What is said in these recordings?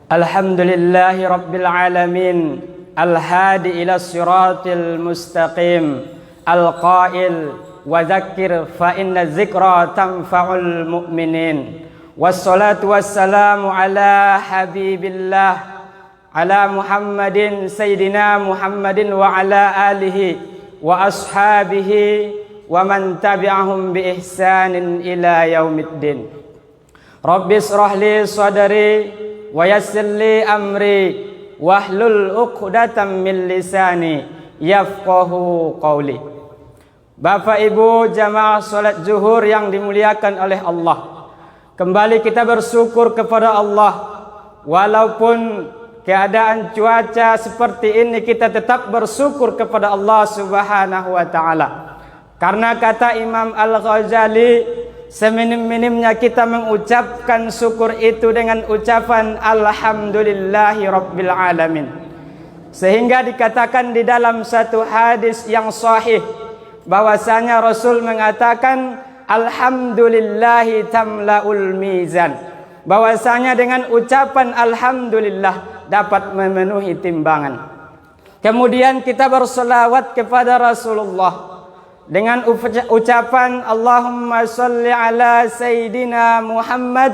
Alhamdulillahi Rabbil Alamin, Al-Hadi ila siratil mustaqim, Al-Qail wa dzakir fa inna dzikra tanfa'ul mu'minin. Wassalatu wassalamu ala habibillah, ala Muhammadin Sayyidina Muhammadin wa ala alihi wa ashabihi wa man tabi'ahum bi ihsanin ila yaumiddin. Rabbi israh li sadri wa yassir li amri wahlul 'uqdatam min lisani yafqahu qawli. Bapak Ibu jamaah salat zuhur yang dimuliakan oleh Allah, kembali kita bersyukur kepada Allah. Walaupun keadaan cuaca seperti ini, kita tetap bersyukur kepada Allah Subhanahu wa taala. Karena kata Imam Al-Ghazali, seminim-minimnya kita mengucapkan syukur itu dengan ucapan Alhamdulillahi Rabbil Alamin. Sehingga dikatakan di dalam satu hadis yang sahih bahwasanya Rasul mengatakan Alhamdulillahi tamla'ul mizan, bahwasanya dengan ucapan Alhamdulillah dapat memenuhi timbangan. Kemudian kita berselawat kepada Rasulullah dengan ucapan Allahumma salli ala Sayyidina Muhammad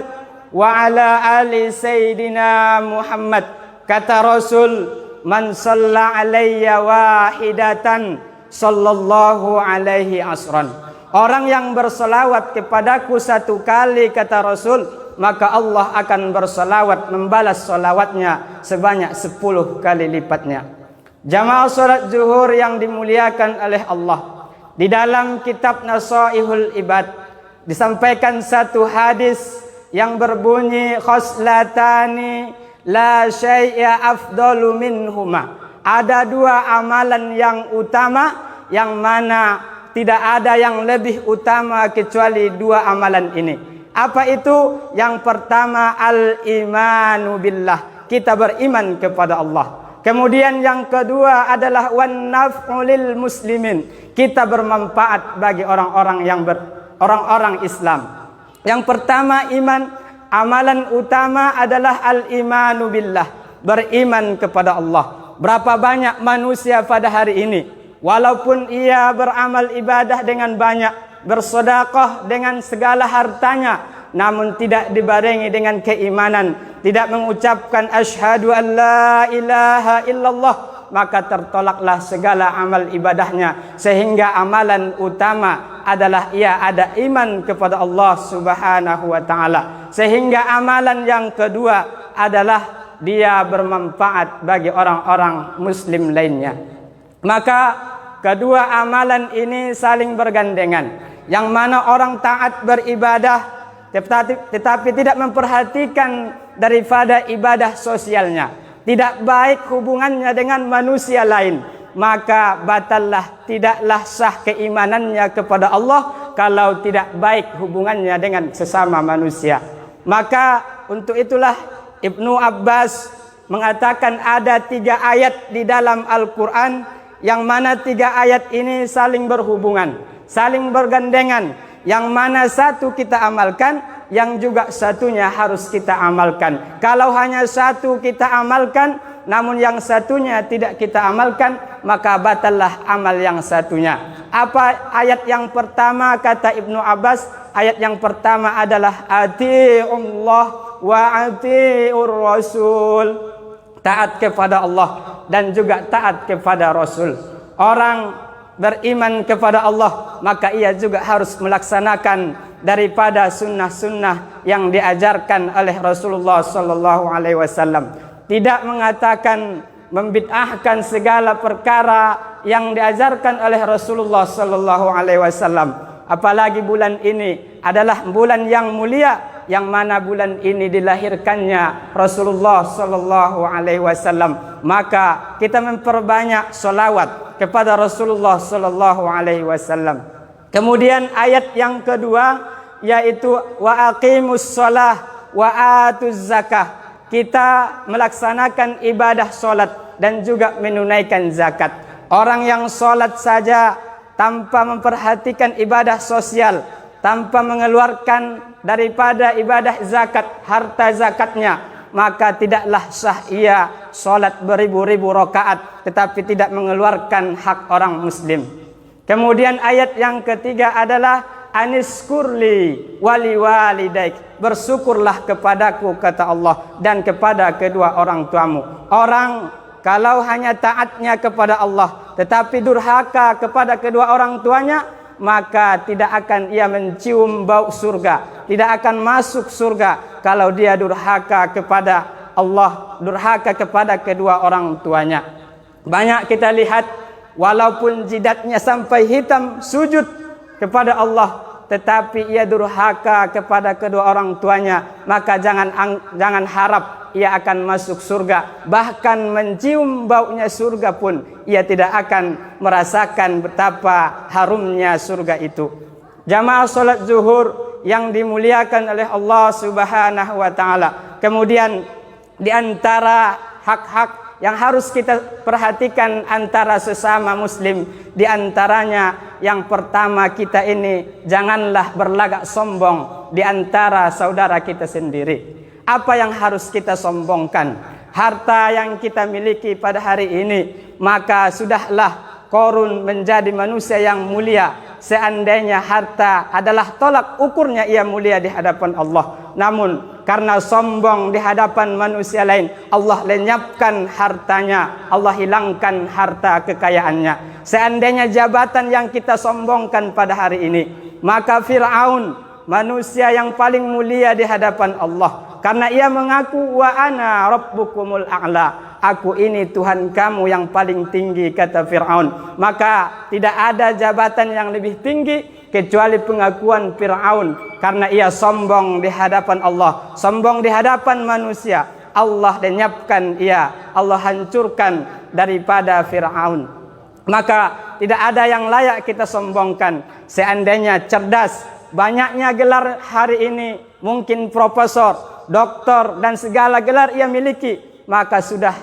wa ala ali Sayyidina Muhammad. Kata Rasul, man salla alayya wahidatan sallallahu alaihi asran. Orang yang berselawat kepadaku satu kali, kata Rasul, maka Allah akan berselawat membalas selawatnya sebanyak 10 kali lipatnya. Jamaah salat zuhur yang dimuliakan oleh Allah, di dalam kitab Nasaihul Ibad disampaikan satu hadis yang berbunyi khoslatani la syai'a afdalu minhuma. Ada dua amalan yang utama, yang mana tidak ada yang lebih utama kecuali dua amalan ini. Apa itu? Yang pertama al-imanu billah, kita beriman kepada Allah. Kemudian yang kedua adalah wan naf'u lil muslimin, kita bermanfaat bagi orang-orang Islam. Yang pertama iman, amalan utama adalah al-imanu billah, beriman kepada Allah. Berapa banyak manusia pada hari ini, walaupun ia beramal ibadah dengan banyak, bersedekah dengan segala hartanya, namun tidak dibarengi dengan keimanan, tidak mengucapkan asyhadu an la ilaha illallah, maka tertolaklah segala amal ibadahnya. Sehingga amalan utama adalah ia ada iman kepada Allah Subhanahu wa taala. Sehingga amalan yang kedua adalah dia bermanfaat bagi orang-orang muslim lainnya. Maka kedua amalan ini saling bergandengan, yang mana orang taat beribadah tetapi tidak memperhatikan daripada ibadah sosialnya, tidak baik hubungannya dengan manusia lain, maka batallah, tidaklah sah keimanannya kepada Allah kalau tidak baik hubungannya dengan sesama manusia. Maka untuk itulah Ibnu Abbas mengatakan ada 3 ayat di dalam Al-Quran, yang mana 3 ayat ini saling berhubungan, saling bergandengan, yang mana satu kita amalkan, yang juga satunya harus kita amalkan. Kalau hanya satu kita amalkan, namun yang satunya tidak kita amalkan, maka batallah amal yang satunya. Apa ayat yang pertama? Kata Ibnu Abbas, ayat yang pertama adalah ati'ullah wa ati'ur rasul, taat kepada Allah dan juga taat kepada Rasul. Orang beriman kepada Allah, maka ia juga harus melaksanakan daripada sunnah-sunnah yang diajarkan oleh Rasulullah sallallahu alaihi wasallam. Tidak mengatakan membid'ahkan segala perkara yang diajarkan oleh Rasulullah sallallahu alaihi wasallam. Apalagi bulan ini adalah bulan yang mulia, yang mana bulan ini dilahirkannya Rasulullah sallallahu alaihi wasallam. Maka kita memperbanyak selawat kepada Rasulullah sallallahu alaihi wasallam. Kemudian ayat yang kedua yaitu wa aqimus shalah wa atuz zakah. Kita melaksanakan ibadah salat dan juga menunaikan zakat. Orang yang salat saja tanpa memperhatikan ibadah sosial, tanpa mengeluarkan daripada ibadah zakat, harta zakatnya, maka tidaklah sah ia salat beribu-ribu rakaat tetapi tidak mengeluarkan hak orang muslim. Kemudian ayat yang ketiga adalah aniskurli wali walidaik, bersyukurlah kepadaku kata Allah dan kepada kedua orang tuamu. Orang kalau hanya taatnya kepada Allah tetapi durhaka kepada kedua orang tuanya, maka tidak akan ia mencium bau surga, tidak akan masuk surga kalau dia durhaka kepada Allah, durhaka kepada kedua orang tuanya. Banyak kita lihat walaupun jidatnya sampai hitam sujud kepada Allah, tetapi ia durhaka kepada kedua orang tuanya, maka jangan harap ia akan masuk surga. Bahkan mencium baunya surga pun ia tidak akan merasakan betapa harumnya surga itu. Jamaah salat zuhur yang dimuliakan oleh Allah Subhanahu wa taala. Kemudian di antara hak-hak yang harus kita perhatikan antara sesama muslim, di antaranya yang pertama, kita ini janganlah berlagak sombong di antara saudara kita sendiri. Apa yang harus kita sombongkan? Harta yang kita miliki pada hari ini, maka sudahlah Qarun menjadi manusia yang mulia seandainya harta adalah tolak ukurnya ia mulia di hadapan Allah. Namun karena sombong di hadapan manusia lain, Allah lenyapkan hartanya, Allah hilangkan harta kekayaannya. Seandainya jabatan yang kita sombongkan pada hari ini, maka Fir'aun manusia yang paling mulia di hadapan Allah, karena ia mengaku wa ana rabbukumul a'la, aku ini Tuhan kamu yang paling tinggi, kata Fir'aun. Maka tidak ada jabatan yang lebih tinggi kecuali pengakuan Fir'aun, karena ia sombong di hadapan Allah, sombong di hadapan manusia. Allah lenyapkan ia, Allah hancurkan daripada Fir'aun. Maka tidak ada yang layak kita sombongkan. Seandainya cerdas, banyaknya gelar hari ini, mungkin profesor, doktor, dan segala gelar ia miliki, maka sudah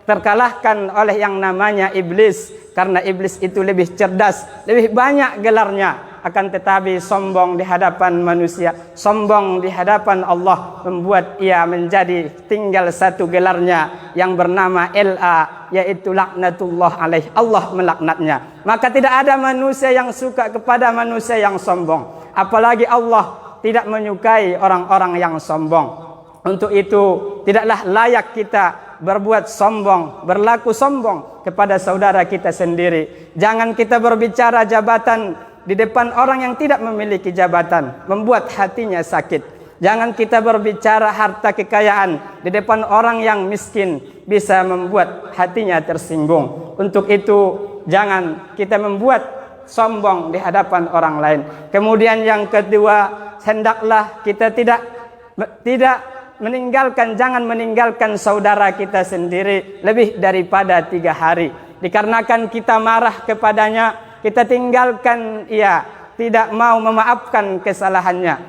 terkalahkan oleh yang namanya iblis, karena iblis itu lebih cerdas, lebih banyak gelarnya. Akan tetapi sombong di hadapan manusia, sombong di hadapan Allah, membuat ia menjadi tinggal satu gelarnya yang bernama LA, yaitu laknatullah alaih, Allah melaknatnya. Maka tidak ada manusia yang suka kepada manusia yang sombong, apalagi Allah tidak menyukai orang-orang yang sombong. Untuk itu tidaklah layak kita berbuat sombong, berlaku sombong kepada saudara kita sendiri. Jangan kita berbicara jabatan di depan orang yang tidak memiliki jabatan, membuat hatinya sakit. Jangan kita berbicara harta kekayaan di depan orang yang miskin, bisa membuat hatinya tersinggung. Untuk itu jangan kita membuat sombong di hadapan orang lain. Kemudian yang kedua, hendaklah kita tidak meninggalkan, jangan meninggalkan saudara kita sendiri lebih daripada 3 hari. Dikarenakan kita marah kepadanya, kita tinggalkan ia, tidak mau memaafkan kesalahannya,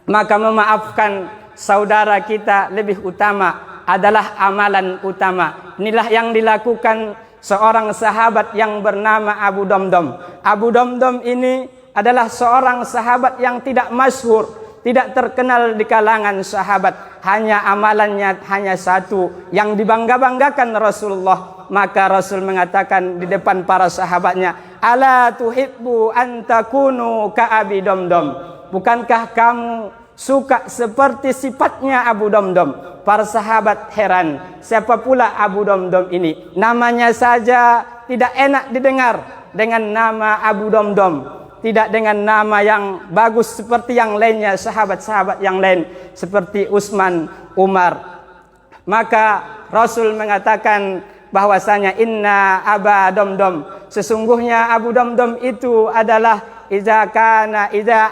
maka memaafkan saudara kita lebih utama, adalah amalan utama. Inilah yang dilakukan seorang sahabat yang bernama Abu Damdam. Abu Damdam ini adalah seorang sahabat yang tidak masyhur, tidak terkenal di kalangan sahabat. Hanya amalannya hanya satu yang dibangga-banggakan Rasulullah. Maka Rasul mengatakan di depan para sahabatnya, ala tuhibbu an takunu ka Abi Damdam, bukankah kamu suka seperti sifatnya Abu Damdam? Para sahabat heran, siapa pula Abu Damdam ini? Namanya saja tidak enak didengar, dengan nama Abu Damdam, tidak dengan nama yang bagus seperti yang lainnya, sahabat-sahabat yang lain seperti Utsman, Umar. Maka Rasul mengatakan bahwasanya inna Aba Damdam, sesungguhnya Abu Damdam itu adalah idza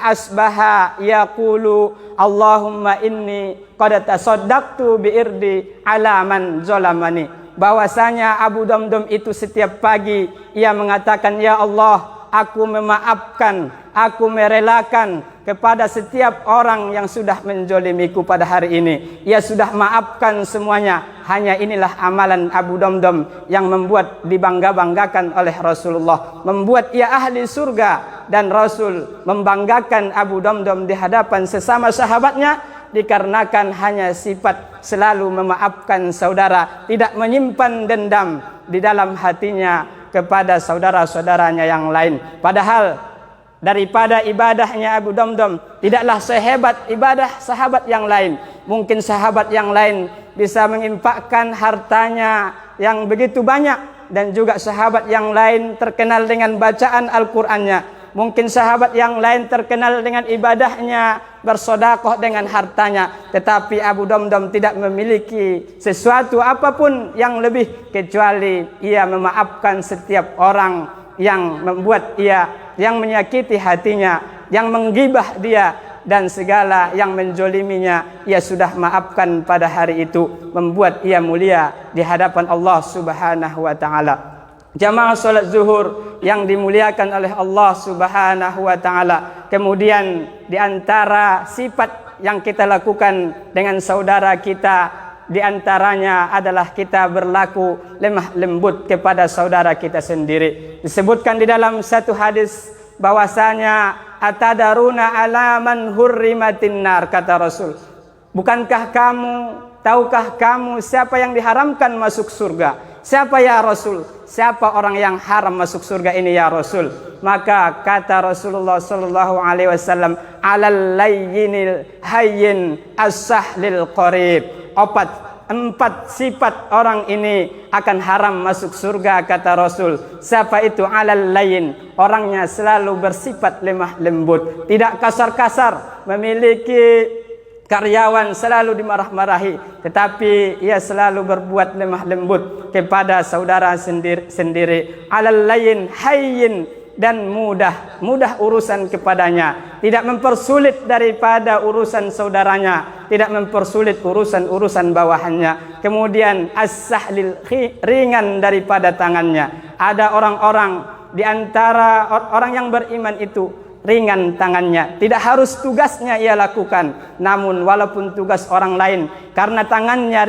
asbaha yaqulu Allahumma inni qad tasaddaqtu bi irdi ala man zalamani. Bahwasanya Abu Damdam itu setiap pagi ia mengatakan, ya Allah, aku memaafkan, aku merelakan kepada setiap orang yang sudah menzolimiku pada hari ini. Ia sudah maafkan semuanya. Hanya inilah amalan Abu Damdam yang membuat dibangga-banggakan oleh Rasulullah, membuat ia ahli surga. Dan Rasul membanggakan Abu Damdam di hadapan sesama sahabatnya, dikarenakan hanya sifat selalu memaafkan saudara, tidak menyimpan dendam di dalam hatinya kepada saudara-saudaranya yang lain. Padahal daripada ibadahnya Abu Damdam tidaklah sehebat ibadah sahabat yang lain. Mungkin sahabat yang lain bisa menginfakkan hartanya yang begitu banyak, dan juga sahabat yang lain terkenal dengan bacaan Al-Qur'annya. Mungkin sahabat yang lain terkenal dengan ibadahnya, bersedekah dengan hartanya. Tetapi Abu Damdam tidak memiliki sesuatu apapun yang lebih kecuali ia memaafkan setiap orang yang membuat ia, yang menyakiti hatinya, yang menggibah dia, dan segala yang menjoliminya ia sudah maafkan pada hari itu, membuat ia mulia di hadapan Allah Subhanahu wa taala. Jamaah salat zuhur yang dimuliakan oleh Allah Subhanahu wa taala. Kemudian di antara sifat yang kita lakukan dengan saudara kita, di antaranya adalah kita berlaku lemah lembut kepada saudara kita sendiri. Disebutkan di dalam satu hadis bahwasanya atadaruna ala man hurrimatin nar, kata Rasul. Bukankah kamu, tahukah kamu siapa yang diharamkan masuk surga? Siapa ya Rasul? Siapa orang yang haram masuk surga ini ya Rasul? Maka kata Rasulullah sallallahu alaihi wasallam, alal layyinil hayyin as-sahlil qarib. Empat sifat orang ini akan haram masuk surga, kata Rasul. Siapa itu? Alal layyin, orangnya selalu bersifat lemah lembut, tidak kasar-kasar, memiliki karyawan selalu dimarah-marahi, tetapi ia selalu berbuat lemah lembut kepada saudara sendiri. Alal layyin hayyin, dan mudah urusan kepadanya, tidak mempersulit daripada urusan saudaranya, tidak mempersulit urusan bawahannya. Kemudian as-sahlil, ringan daripada tangannya. Ada orang-orang di antara orang yang beriman itu ringan tangannya, tidak harus tugasnya ia lakukan, namun walaupun tugas orang lain, karena tangannya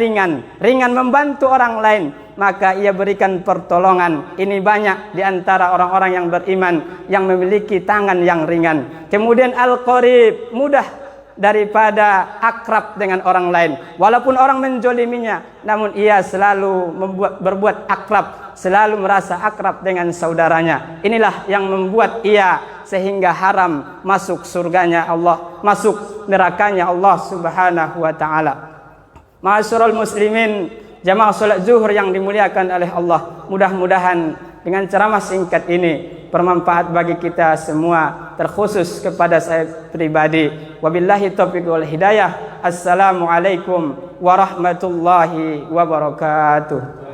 ringan membantu orang lain, maka ia berikan pertolongan. Ini banyak di antara orang-orang yang beriman yang memiliki tangan yang ringan. Kemudian al-qarib, mudah daripada akrab dengan orang lain, walaupun orang menjoliminya, namun ia selalu berbuat akrab, selalu merasa akrab dengan saudaranya. Inilah yang membuat ia sehingga haram masuk surganya Allah, masuk nerakanya Allah Subhanahu wa taala. Ma'asyiral muslimin, jamaah salat zuhur yang dimuliakan oleh Allah, mudah-mudahan dengan ceramah singkat ini bermanfaat bagi kita semua, terkhusus kepada saya pribadi. Wabillahi taufiq wal hidayah. Assalamualaikum warahmatullahi wabarakatuh.